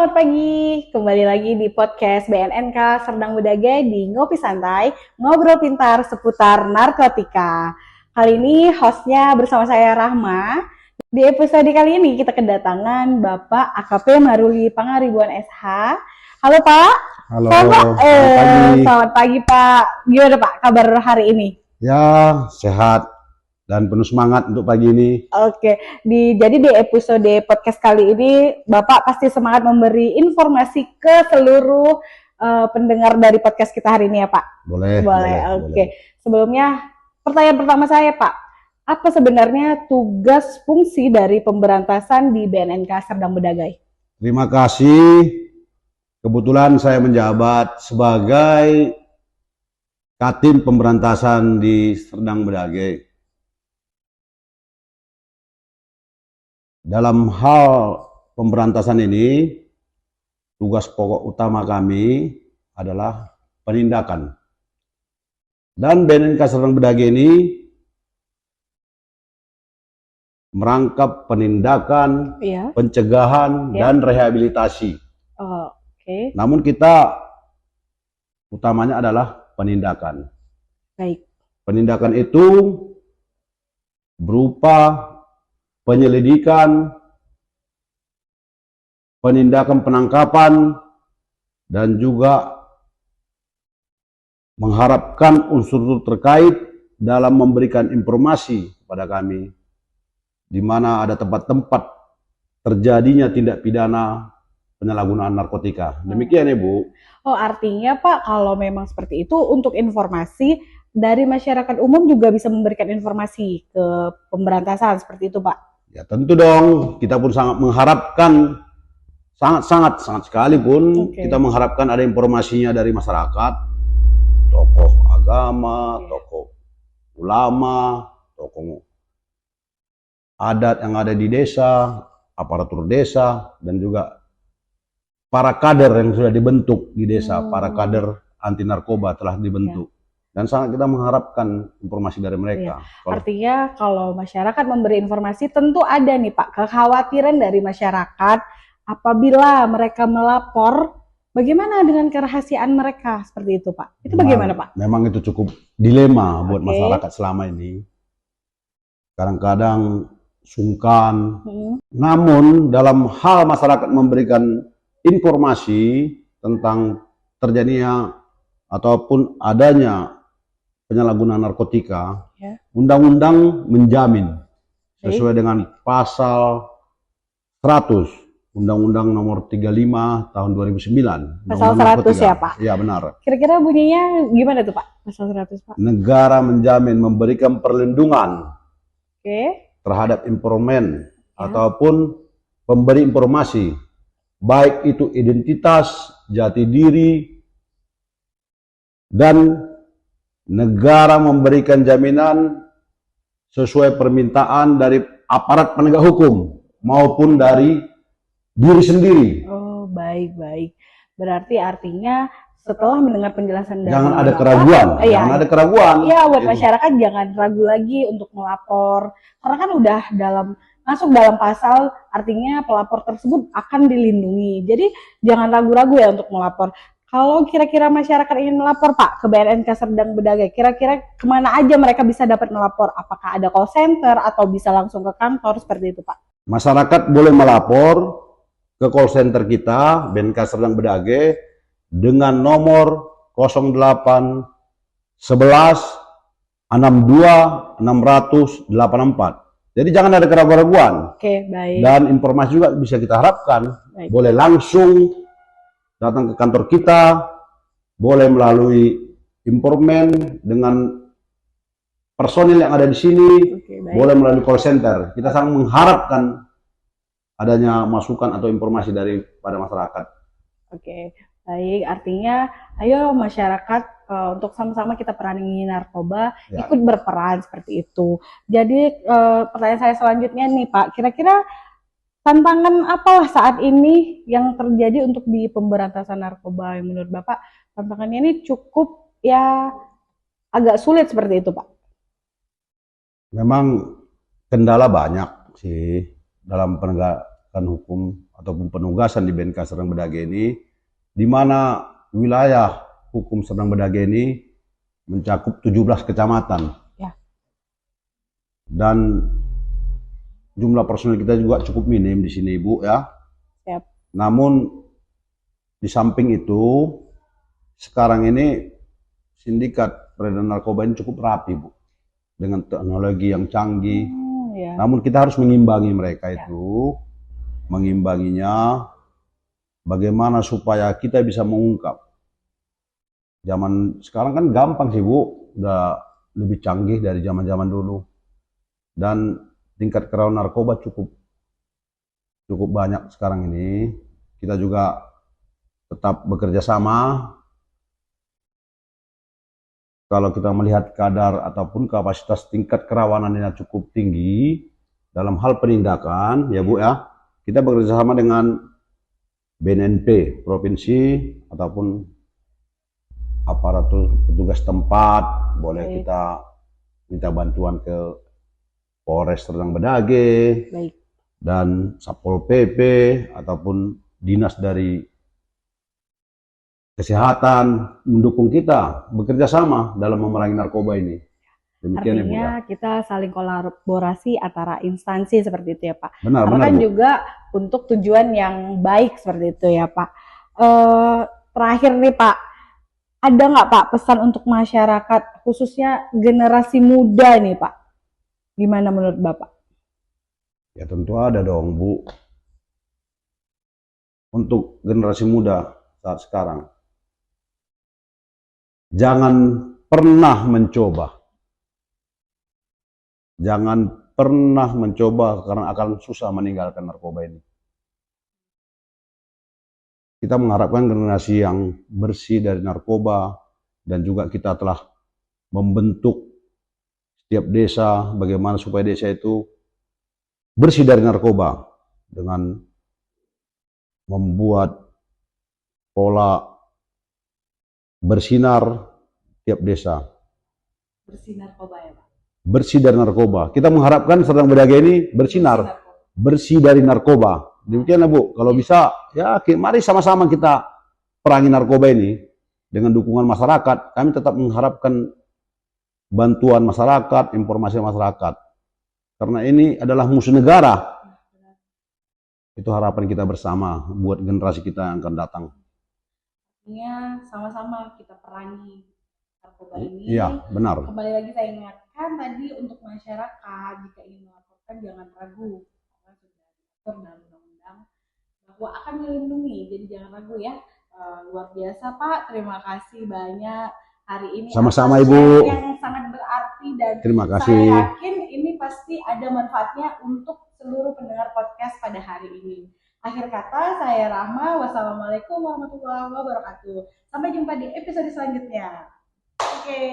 selamat pagi. Kembali lagi di podcast BNNK Serdang Bedagai di Ngopi Santai, ngobrol pintar seputar narkotika. Kali ini hostnya bersama saya Rahma. Di episode kali ini kita kedatangan Bapak AKP Maruli Pangaribuan SH. Halo Pak. Halo, Selamat pagi Pak. Gimana Pak kabar hari ini? Ya, sehat dan penuh semangat untuk pagi ini. Oke, jadi di episode podcast kali ini Bapak pasti semangat memberi informasi ke seluruh pendengar dari podcast kita hari ini ya Pak? Boleh. Oke. Sebelumnya pertanyaan pertama saya Pak, apa sebenarnya tugas fungsi dari pemberantasan di BNNK Serdang Bedagai? Terima kasih. Kebetulan saya menjabat sebagai Katim Pemberantasan di Serdang Bedagai. Dalam hal pemberantasan ini, tugas pokok utama kami adalah penindakan. Dan BNNK Serdang Bedagai ini merangkap penindakan, pencegahan, dan rehabilitasi. Oke. Namun kita utamanya adalah penindakan. Baik. Penindakan itu berupa penyelidikan, penindakan penangkapan, dan juga mengharapkan unsur terkait dalam memberikan informasi kepada kami di mana ada tempat-tempat terjadinya tindak pidana penyalahgunaan narkotika. Demikian Ibu. Oh, artinya Pak, kalau memang seperti itu untuk informasi dari masyarakat umum juga bisa memberikan informasi ke pemberantasan seperti itu Pak? Ya tentu dong, kita pun sangat mengharapkan, sangat sekali pun kita mengharapkan ada informasinya dari masyarakat, tokoh agama, tokoh ulama, tokoh adat yang ada di desa, aparatur desa, dan juga para kader yang sudah dibentuk di desa, para kader anti narkoba telah dibentuk. Dan sangat kita mengharapkan informasi dari mereka. Artinya kalau masyarakat memberi informasi tentu ada nih Pak kekhawatiran dari masyarakat apabila mereka melapor, bagaimana dengan kerahasiaan mereka seperti itu Pak? Itu bagaimana Pak? Memang itu cukup dilema buat masyarakat selama ini. Kadang-kadang sungkan. Namun dalam hal masyarakat memberikan informasi tentang terjadinya ataupun adanya penyalahgunaan narkotika, undang-undang menjamin sesuai dengan pasal 100 Undang-Undang nomor 35 tahun 2009. Pasal 100 ya Pak? Iya benar. Kira-kira bunyinya gimana tuh Pak? Pasal 100 Pak? Negara menjamin memberikan perlindungan terhadap informan ataupun pemberi informasi, baik itu identitas, jati diri, dan negara memberikan jaminan sesuai permintaan dari aparat penegak hukum maupun dari diri sendiri. Oh, baik. Berarti artinya setelah mendengar penjelasan dari jangan ada keraguan. Jangan ada keraguan. Iya, buat masyarakat jangan ragu lagi untuk melapor. Karena kan udah masuk dalam pasal, artinya pelapor tersebut akan dilindungi. Jadi jangan ragu-ragu ya untuk melapor. Kalau kira-kira masyarakat ingin melapor Pak ke BNNK Serdang Bedagai, kira-kira kemana aja mereka bisa dapat melapor? Apakah ada call center atau bisa langsung ke kantor seperti itu Pak? Masyarakat boleh melapor ke call center kita BNNK Serdang Bedagai dengan nomor 08 11 62 600 84. Jadi jangan ada keraguan-keraguan. Oke, baik. Dan informasi juga bisa kita harapkan. Boleh langsung datang ke kantor kita, boleh melalui informan dengan personil yang ada di sini, boleh melalui call center. Kita sangat mengharapkan adanya masukan atau informasi daripada masyarakat. Oke, baik. Artinya, ayo masyarakat untuk sama-sama kita perangi narkoba, ikut berperan seperti itu. Jadi pertanyaan saya selanjutnya nih Pak, kira-kira tantangan apalah saat ini yang terjadi untuk di pemberantasan narkoba yang menurut Bapak tantangannya ini cukup ya agak sulit seperti itu Pak? Memang kendala banyak sih dalam penegakan hukum ataupun penugasan di BNK Serdang Bedagai ini, di mana wilayah hukum Serdang Bedagai ini mencakup 17 kecamatan. Ya. Dan jumlah personil kita juga cukup minim di sini, Ibu, ya. Siap. Namun di samping itu, sekarang ini sindikat peredaran narkoba ini cukup rapi, Bu, dengan teknologi yang canggih. Ya. Namun kita harus mengimbangi mereka itu, mengimbanginya bagaimana supaya kita bisa mengungkap. Zaman sekarang kan gampang sih, Bu, udah lebih canggih dari zaman-zaman dulu. Dan tingkat kerawanan narkoba cukup banyak sekarang ini. Kita juga tetap bekerja sama. Kalau kita melihat kadar ataupun kapasitas tingkat kerawanan yang cukup tinggi dalam hal penindakan, ya Bu ya, kita bekerja sama dengan BNNP provinsi ataupun aparatur petugas tempat, boleh kita minta bantuan ke Polres Serdang Bedagai dan Satpol PP ataupun dinas dari kesehatan mendukung kita bekerja sama dalam memerangi narkoba ini. Demikian, artinya kita saling kolaborasi antara instansi seperti itu ya Pak. Benar, karena kan juga untuk tujuan yang baik seperti itu ya Pak. Terakhir nih Pak, ada nggak Pak pesan untuk masyarakat khususnya generasi muda nih Pak? Gimana menurut Bapak? Ya tentu ada dong Bu. Untuk generasi muda saat sekarang, jangan pernah mencoba. Jangan pernah mencoba karena akan susah meninggalkan narkoba ini. Kita mengharapkan generasi yang bersih dari narkoba dan juga kita telah membentuk setiap desa bagaimana supaya desa itu bersih dari narkoba dengan membuat pola bersinar tiap desa. Bersih narkoba ya Pak? Bersih dari narkoba. Kita mengharapkan Serdang Bedagai ini bersinar, bersih dari narkoba. Demikianlah Bu, kalau bisa ya mari sama-sama kita perangi narkoba ini dengan dukungan masyarakat. Kami tetap mengharapkan bantuan masyarakat, informasi masyarakat. Karena ini adalah musuh negara. Itu harapan kita bersama buat generasi kita yang akan datang. Artinya sama-sama kita perangi narkoba ini. Iya, benar. Kembali lagi saya ingatkan tadi untuk masyarakat jika ingin melaporkan jangan ragu. Karena sudah diatur dalam undang-undang bahwa akan melindungi. Jadi jangan ragu ya. Luar biasa Pak, terima kasih banyak hari ini. Sama-sama Ibu. Yang sangat berarti dan terima kasih. Saya yakin ini pasti ada manfaatnya untuk seluruh pendengar podcast pada hari ini. Akhir kata, saya Rahma. Wassalamualaikum warahmatullahi wabarakatuh. Sampai jumpa di episode selanjutnya. Oke.